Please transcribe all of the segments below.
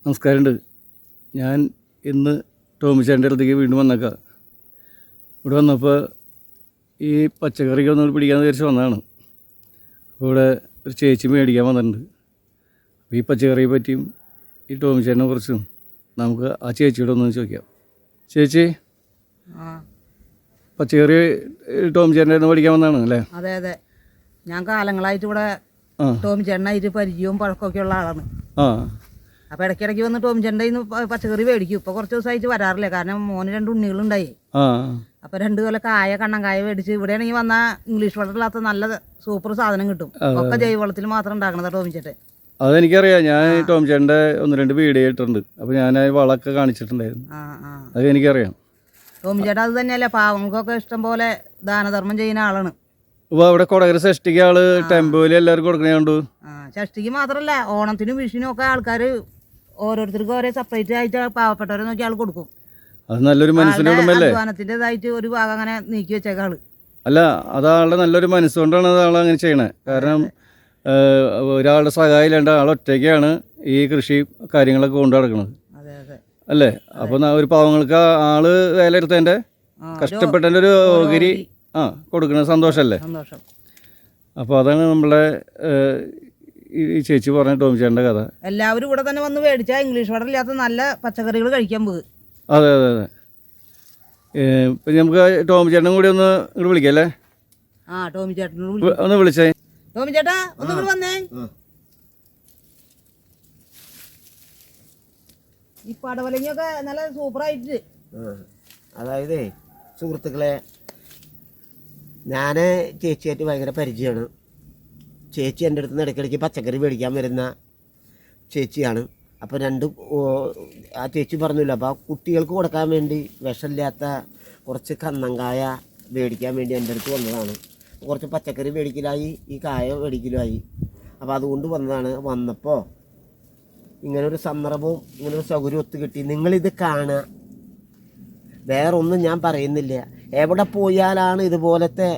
നമസ്കാരമുണ്ട്. ഞാൻ ഇന്ന് ടോമിച്ചേൻ്റെ അടുത്തേക്ക് വീണ്ടും വന്നേക്കാം. ഇവിടെ വന്നപ്പോൾ ഈ പച്ചക്കറിക്കൊന്നും പിടിക്കാമെന്ന് വിചാരിച്ച് വന്നതാണ്. അപ്പോൾ ഇവിടെ ഒരു ചേച്ചി മേടിക്കാൻ വന്നിട്ടുണ്ട്. അപ്പോൾ ഈ പച്ചക്കറിയെ പറ്റിയും ഈ ടോമിച്ചേനെ കുറിച്ചും നമുക്ക് ആ ചേച്ചിയോട് ഒന്ന് ചോദിക്കാം. ചേച്ചി, പച്ചക്കറി ടോമിച്ചേൻ്റെ ഒന്ന് മേടിക്കാൻ വന്നതാണ് അല്ലേ? അതെ അതെ, ഞാൻ കാലങ്ങളായിട്ട് ഇവിടെ ടോമിച്ചേട്ടനായിട്ട് പരിചയവും പഴക്കമൊക്കെ ഉള്ള ആളാണ്. അപ്പോൾ ഇടയ്ക്കിടയ്ക്ക് വന്ന് ടോമിച്ചേട്ടൻ്റെ പച്ചക്കറി മേടിക്കും. ഇപ്പോൾ കുറച്ച് ദിവസമായിട്ട് വരാറില്ല, കാരണം മോന് 2 ഉണ്ണികളുണ്ടായി. അപ്പോൾ 2 കൊല്ലം കണ്ണൻ കായ മേടിച്ച് ഇവിടെയാണെങ്കിൽ വന്നാൽ ഇംഗ്ലീഷ് വളത്തില്ലാത്ത നല്ല സൂപ്പർ സാധനം കിട്ടും. ഒക്കെ ജൈവവളത്തിൽ മാത്രം ഉണ്ടാക്കണത് ടോമിച്ചേട്ടൻ. അതെനിക്കറിയാം. ഞാൻ ടോമിച്ചേട്ടൻ്റെ 1-2 വീഡിയോ ഇട്ടിട്ടുണ്ട്. അപ്പോൾ ഞാൻ വളമൊക്കെ കാണിച്ചിട്ടുണ്ടായിരുന്നു. അത് എനിക്കറിയാം. ടോമിച്ചേട്ടൻ അത് തന്നെയല്ലേ, പാവങ്ങൾക്കൊക്കെ ഇഷ്ടം പോലെ ദാനധർമ്മം ചെയ്യുന്ന ആളാണ്. അപ്പോൾ അവിടെ കൊടകര ഷഷ്ടിക്ക് ആള് ടെമ്പോയിൽ എല്ലാവർക്കും കൊടുക്കണുണ്ട്. ഷഷ്ടിക്ക് മാത്രമല്ല, ഓണത്തിനും വിഷുവിനും ഒക്കെ ആൾക്കാർ ഓരോരുത്തർക്കും ഓരോ സെപ്പറേറ്റ് ആയിട്ട് പാവപ്പെട്ടവരെ നോക്കി ആൾ കൊടുക്കും. അത് നല്ലൊരു മനസ്സിലുടമല്ലേ? അധ്വാനത്തിൻ്റെതായിട്ട് ഒരു ഭാഗം അങ്ങനെ നീക്കി വെച്ചേക്കാള്. അല്ല, അതാളുടെ നല്ലൊരു മനസ്സുകൊണ്ടാണ് ആൾ അങ്ങനെ ചെയ്യണേ. കാരണം ഒരാളുടെ സഹായം ഇല്ലാണ്ട് ആൾ ഒറ്റയ്ക്കാണ് ഈ കൃഷി കാര്യങ്ങളൊക്കെ കൊണ്ടു നടക്കുന്നത് അല്ലേ? അപ്പോൾ ഒരു പാവങ്ങൾക്ക് ആള് വേല എടുത്തതിൻ്റെ കഷ്ടപ്പെട്ടതിൻ്റെ ഒരു ഓഹരി കൊടുക്കുന്നത് സന്തോഷമല്ലേ? അപ്പോൾ അതാണ് നമ്മളെ ഈ ചേച്ചി പറഞ്ഞ ടോമിച്ചേട്ടൻ്റെ കഥ. എല്ലാവരും ഇവിടെ തന്നെ വന്ന് മേടിച്ചാൽ ഇംഗ്ലീഷ് വളമില്ലാത്ത നല്ല പച്ചക്കറികൾ കഴിക്കാൻ പോകും. അതെ അതെ അതെ. ഇപ്പം നമുക്ക് ടോമിച്ചേട്ടനും കൂടി ഒന്ന് ഇങ്ങോട്ട് വിളിക്കല്ലേ? ടോമിച്ചേട്ടനോട് ഒന്ന് വിളിച്ചേ. ടോമിച്ചേട്ടാ, ഒന്ന് വന്നേ. ഈ പടവലങ്ങയൊക്കെ നല്ല സൂപ്പറായിട്ട്. അതായത് സുഹൃത്തുക്കളെ, ഞാൻ ചേച്ചിയായിട്ട് ഭയങ്കര പരിചയമാണ്. ചേച്ചി എൻ്റെ അടുത്ത് നിന്ന് ഇടയ്ക്കിടയ്ക്ക് പച്ചക്കറി മേടിക്കാൻ വരുന്ന ചേച്ചിയാണ്. അപ്പോൾ ആ ചേച്ചി പറഞ്ഞില്ല, അപ്പോൾ ആ കുട്ടികൾക്ക് കൊടുക്കാൻ വേണ്ടി വിഷമില്ലാത്ത കുറച്ച് കന്നങ്കായ മേടിക്കാൻ വേണ്ടി എൻ്റെ അടുത്ത് വന്നതാണ്. കുറച്ച് പച്ചക്കറി മേടിക്കലായി, ഈ കായ മേടിക്കലായി. അപ്പോൾ അതുകൊണ്ട് വന്നതാണ്. വന്നപ്പോൾ ഇങ്ങനൊരു സന്ദർഭവും ഇങ്ങനൊരു സൗകര്യം ഒത്തു കിട്ടി. നിങ്ങളിത് കാണുക, വേറൊന്നും ഞാൻ പറയുന്നില്ല. എവിടെ പോയാലാണ് ഇതുപോലത്തെ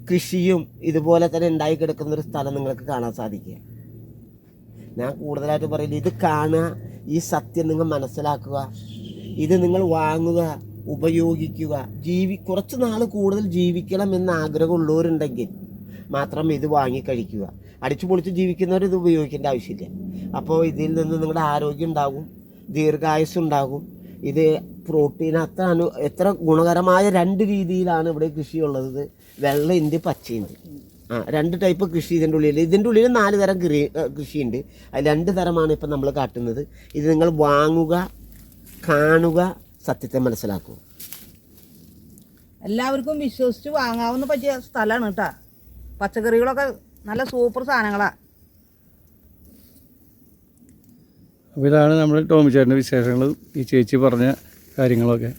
കൃഷിയും ഇതുപോലെ തന്നെ ഉണ്ടായി കിടക്കുന്നൊരു സ്ഥലം നിങ്ങൾക്ക് കാണാൻ സാധിക്കുക. ഞാൻ കൂടുതലായിട്ട് പറയില്ല, ഇത് കാണുക, ഈ സത്യം നിങ്ങൾ മനസ്സിലാക്കുക, ഇത് നിങ്ങൾ വാങ്ങുക, ഉപയോഗിക്കുക. കുറച്ച് നാൾ കൂടുതൽ ജീവിക്കണം എന്ന് ആഗ്രഹമുള്ളവരുണ്ടെങ്കിൽ മാത്രം ഇത് വാങ്ങി കഴിക്കുക. അടിച്ചു പൊളിച്ച് ജീവിക്കുന്നവർ ഇത് ഉപയോഗിക്കേണ്ട ആവശ്യമില്ല. അപ്പോൾ ഇതിൽ നിന്ന് നിങ്ങളുടെ ആരോഗ്യം ഉണ്ടാകും, ദീർഘായുസ് ഉണ്ടാകും. ഇത് പ്രോട്ടീൻ എത്ര ഗുണകരമായ 2 രീതിയിലാണ് ഇവിടെ കൃഷിയുള്ളത്. വെള്ള ഇന്ത്യ, പച്ചയുണ്ട്. 2 ടൈപ്പ് കൃഷി ഇതിൻ്റെ ഉള്ളിൽ. ഇതിൻ്റെ ഉള്ളിൽ 4 തരം കൃഷിയുണ്ട്. അതിൽ 2 തരമാണ് ഇപ്പം നമ്മൾ കാട്ടുന്നത്. ഇത് നിങ്ങൾ വാങ്ങുക, കാണുക, സത്യത്തെ മനസ്സിലാക്കുക. എല്ലാവർക്കും വിശ്വസിച്ച് വാങ്ങാവുന്ന പറ്റിയ സ്ഥലമാണ് കേട്ടോ. പച്ചക്കറികളൊക്കെ നല്ല സൂപ്പർ സാധനങ്ങളാണ്. അപ്പോൾ ഇതാണ് നമ്മുടെ ടോമിച്ചേട്ടൻ്റെ വിശേഷങ്ങൾ, ഈ ചേച്ചി പറഞ്ഞ കാര്യങ്ങളൊക്കെ.